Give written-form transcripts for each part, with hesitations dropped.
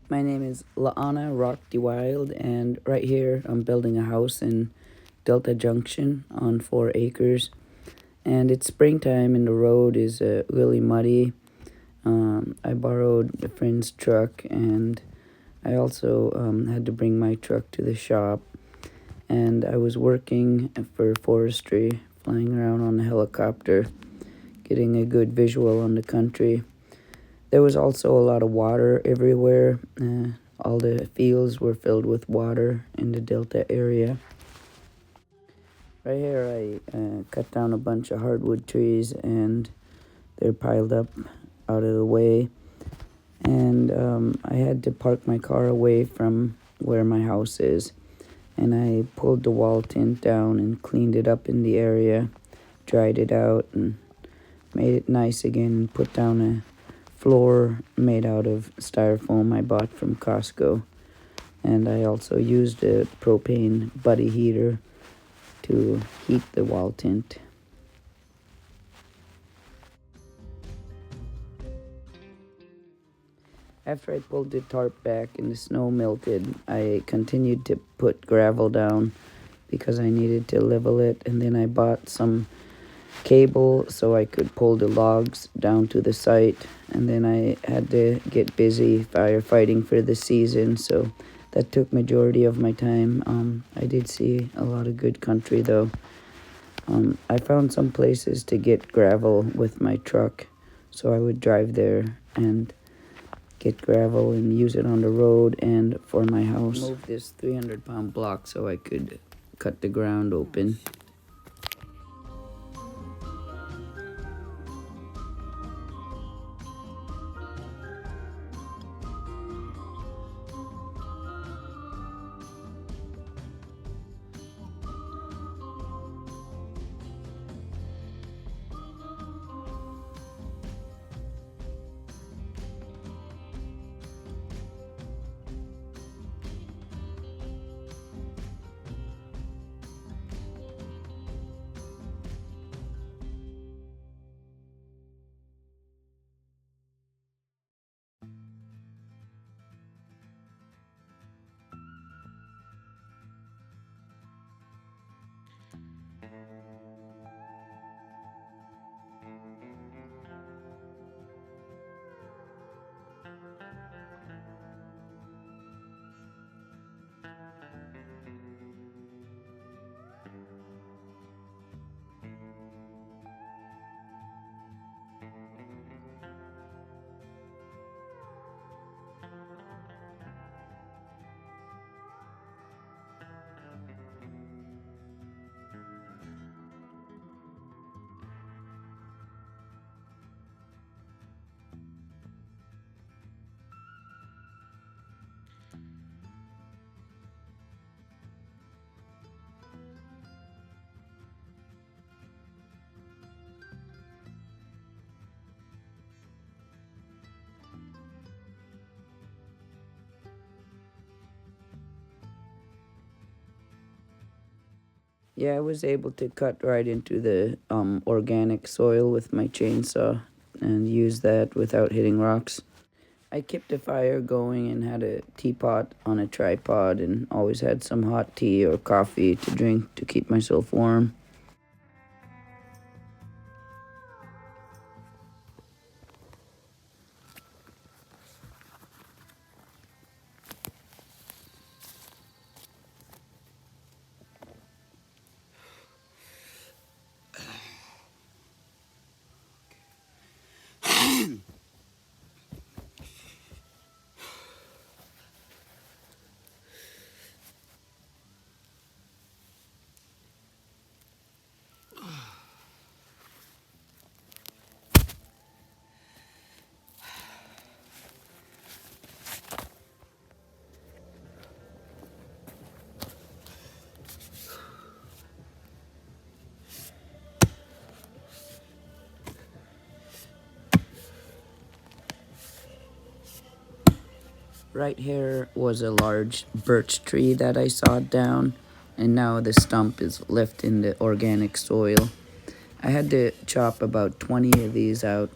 My name is Laana Rock Wild, and right here I'm building a house in Delta Junction on 4 acres. And it's springtime, and the road is really muddy. I borrowed a friend's truck, and I also had to bring my truck to the shop. And I was working for forestry, flying around on a helicopter, getting a good visual on the country. There was also a lot of water everywhere. All the fields were filled with water in the Delta area. Right here, I cut down a bunch of hardwood trees, and they're piled up out of the way. And I had to park my car away from where my house is. And I pulled the wall tint down and cleaned it up in the area, dried it out, and made it nice again, and put down a floor made out of styrofoam I bought from Costco. And I also used a propane buddy heater to heat the wall tint. After I pulled the tarp back and the snow melted, I continued to put gravel down because I needed to level it, and then I bought some cable so I could pull the logs down to the site. And then I had to get busy firefighting for the season, so that took majority of my time. I did see a lot of good country though. I found some places to get gravel with my truck, so I would drive there and get gravel and use it on the road and for my house. Move this 300-pound block so I could cut the ground open. Yeah, I was able to cut right into the organic soil with my chainsaw and use that without hitting rocks. I kept a fire going and had a teapot on a tripod and always had some hot tea or coffee to drink to keep myself warm. Right here was a large birch tree that I sawed down, and now the stump is left in the organic soil. I had to chop about 20 of these out,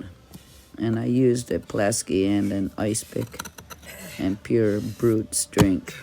and I used a Plasky and an ice pick. and pure brute strength.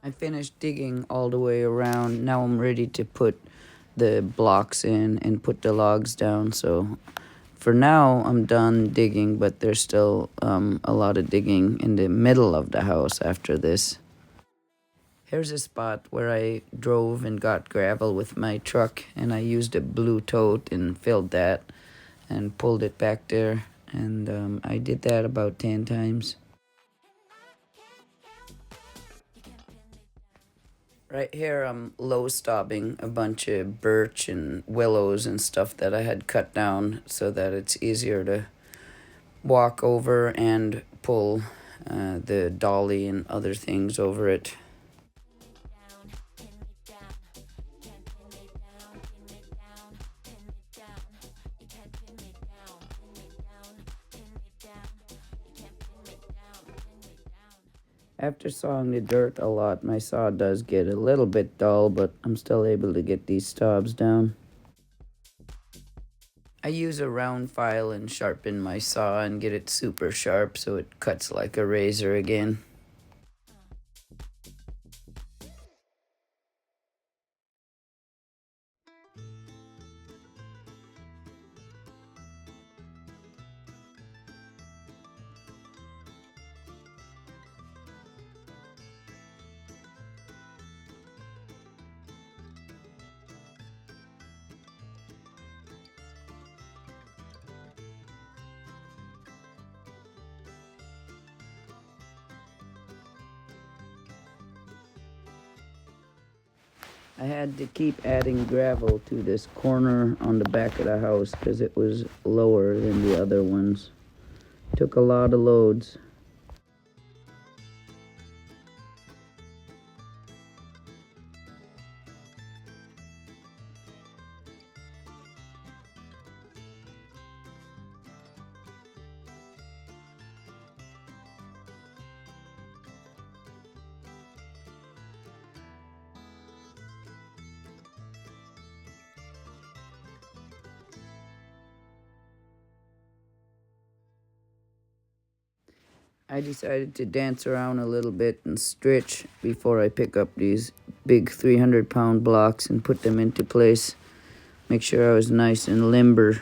I finished digging all the way around. Now I'm ready to put the blocks in and put the logs down. So for now, I'm done digging, but there's still a lot of digging in the middle of the house after this. Here's a spot where I drove and got gravel with my truck, and I used a blue tote and filled that and pulled it back there. And I did that about 10 times. Right here, I'm low stobbing a bunch of birch and willows and stuff that I had cut down so that it's easier to walk over and pull the dolly and other things over it. After sawing the dirt a lot, my saw does get a little bit dull, but I'm still able to get these stobs down. I use a round file and sharpen my saw and get it super sharp so it cuts like a razor again. I had to keep adding gravel to this corner on the back of the house because it was lower than the other ones. Took a lot of loads. I decided to dance around a little bit and stretch before I pick up these big 300-pound blocks and put them into place. Make sure I was nice and limber.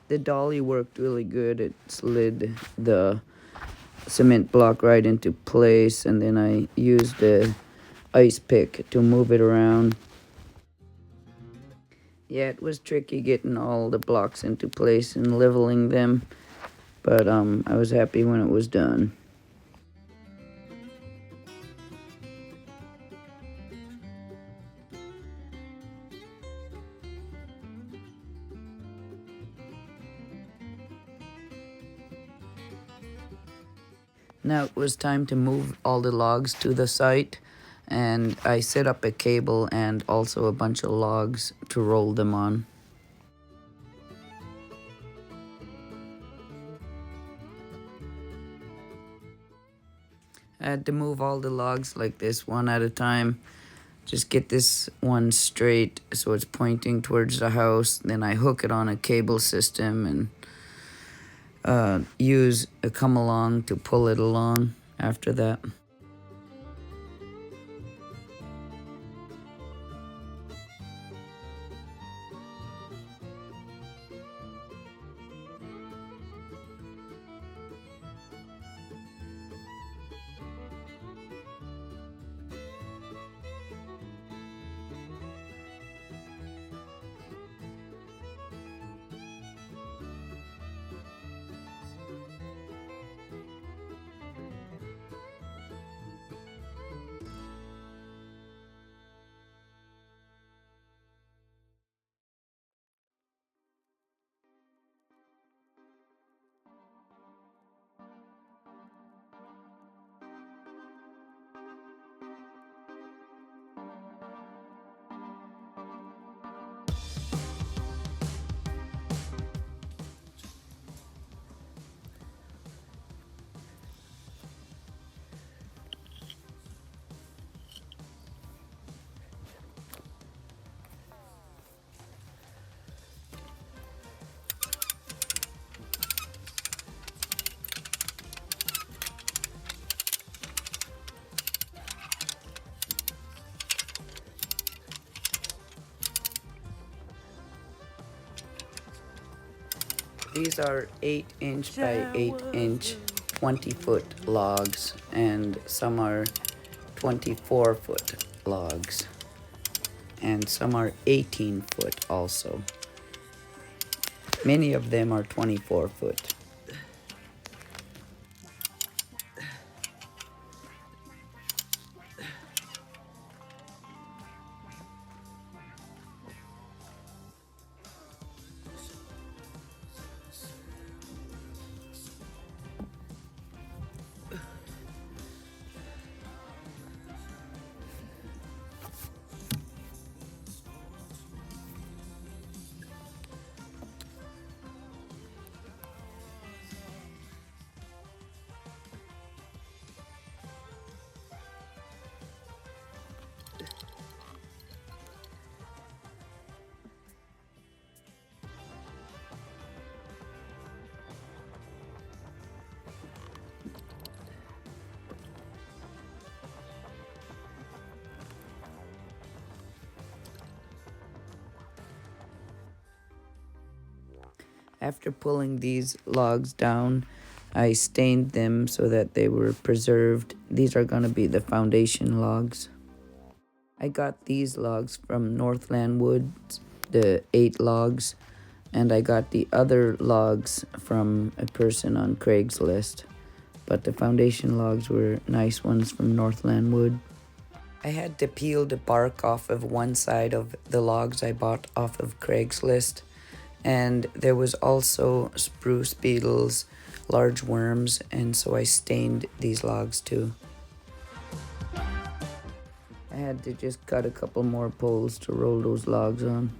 The dolly worked really good. It slid the cement block right into place, and then I used the ice pick to move it around. Yeah, it was tricky getting all the blocks into place and leveling them, but I was happy when it was done. Now it was time to move all the logs to the site, and I set up a cable and also a bunch of logs to roll them on. I had to move all the logs like this one at a time. Just get this one straight so it's pointing towards the house. Then I hook it on a cable system and use a come along to pull it along after that. These are 8-inch by 8-inch 20-foot logs, and some are 24-foot logs, and some are 18-foot also. Many of them are 24-foot. After pulling these logs down, I stained them so that they were preserved. These are going to be the foundation logs. I got these logs from Northland Woods, the 8 logs, and I got the other logs from a person on Craigslist. But the foundation logs were nice ones from Northland Wood. I had to peel the bark off of one side of the logs I bought off of Craigslist. And there was also spruce beetles, large worms, and so I stained these logs too. I had to just cut a couple more poles to roll those logs on.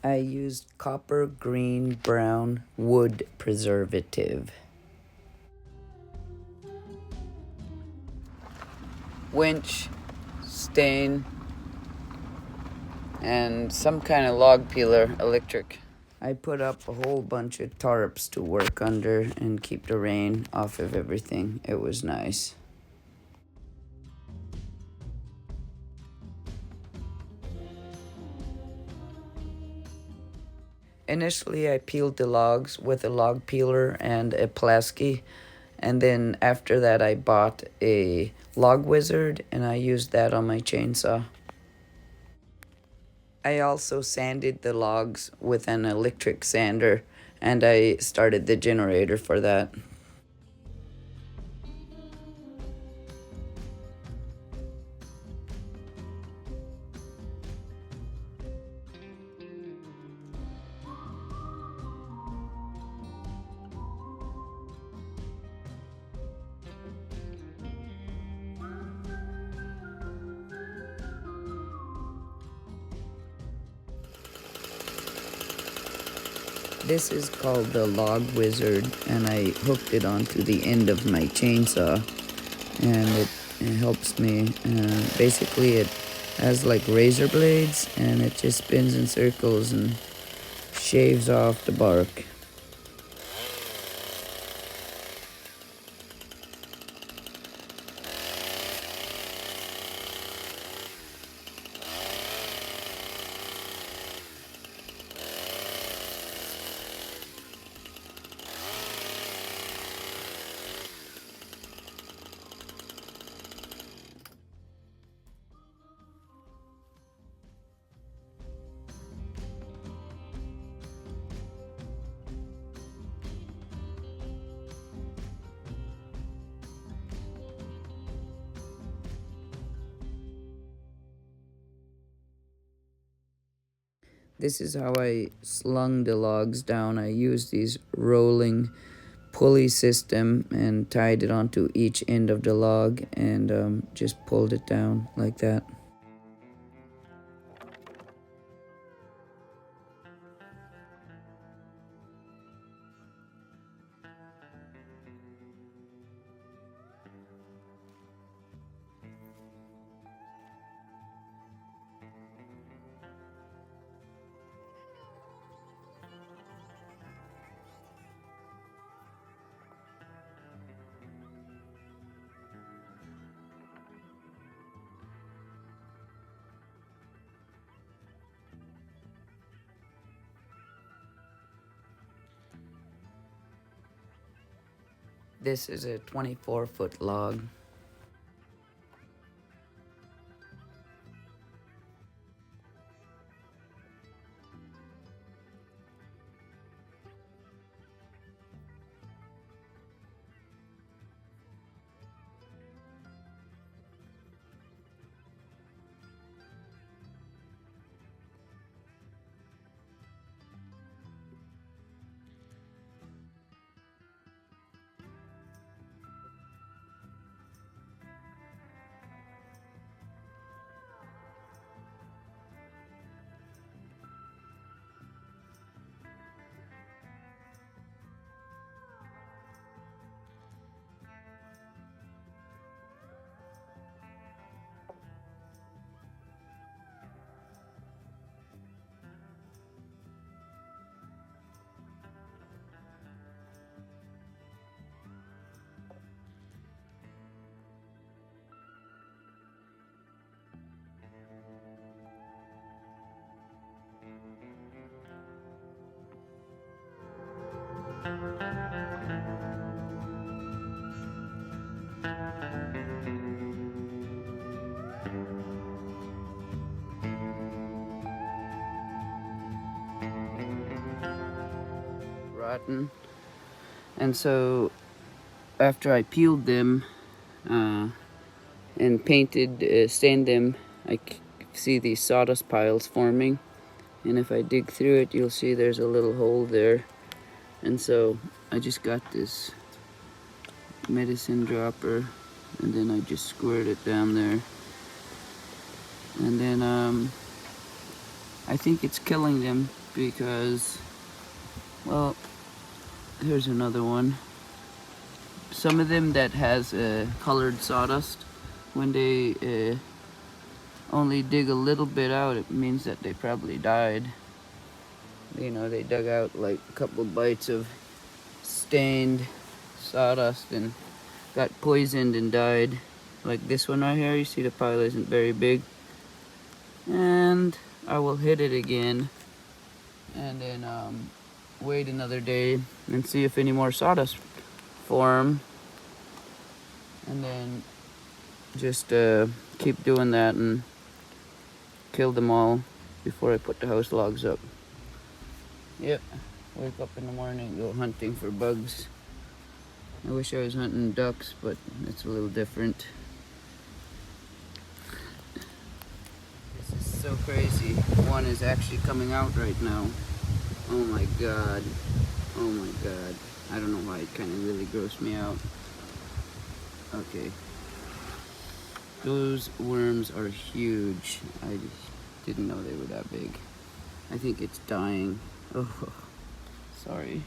I used copper, green, brown wood preservative. Winch, stain, and some kind of log peeler, electric. I put up a whole bunch of tarps to work under and keep the rain off of everything. It was nice. Initially, I peeled the logs with a log peeler and a Pulaski, and then after that I bought a log wizard and I used that on my chainsaw. I also sanded the logs with an electric sander, and I started the generator for that. This is called the log wizard, and I hooked it onto the end of my chainsaw, and it helps me. Basically, it has like razor blades, and it just spins in circles and shaves off the bark. This is how I slung the logs down. I used these rolling pulley system and tied it onto each end of the log and just pulled it down like that. This is a 24-foot log. Rotten. And so after I peeled them and stained them, I see these sawdust piles forming. And if I dig through it, you'll see there's a little hole there. And so I just got this medicine dropper, and then I just squirt it down there. And then I think it's killing them. because, well, here's another one. Some of them that has colored sawdust, when they only dig a little bit out, it means that they probably died. You know, they dug out like a couple bites of stained sawdust and got poisoned and died. Like this one right here, you see the pile isn't very big. And I will hit it again and then wait another day and see if any more sawdust form, and then just keep doing that and kill them all before I put the house logs up. Yep, wake up in the morning, go hunting for bugs. I wish I was hunting ducks, but it's a little different. This is so crazy. One is actually coming out right now. Oh my god. Oh my god. I don't know why it kind of really grossed me out. Okay. Those worms are huge. I didn't know they were that big. I think it's dying. Oh, sorry.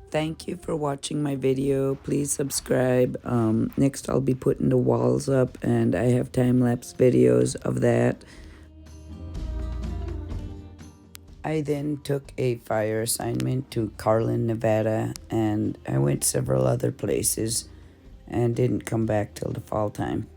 Thank you for watching my video. Please subscribe. Next I'll be putting the walls up, and I have time-lapse videos of that. I then took a fire assignment to Carlin, Nevada, and I went several other places and didn't come back till the fall time.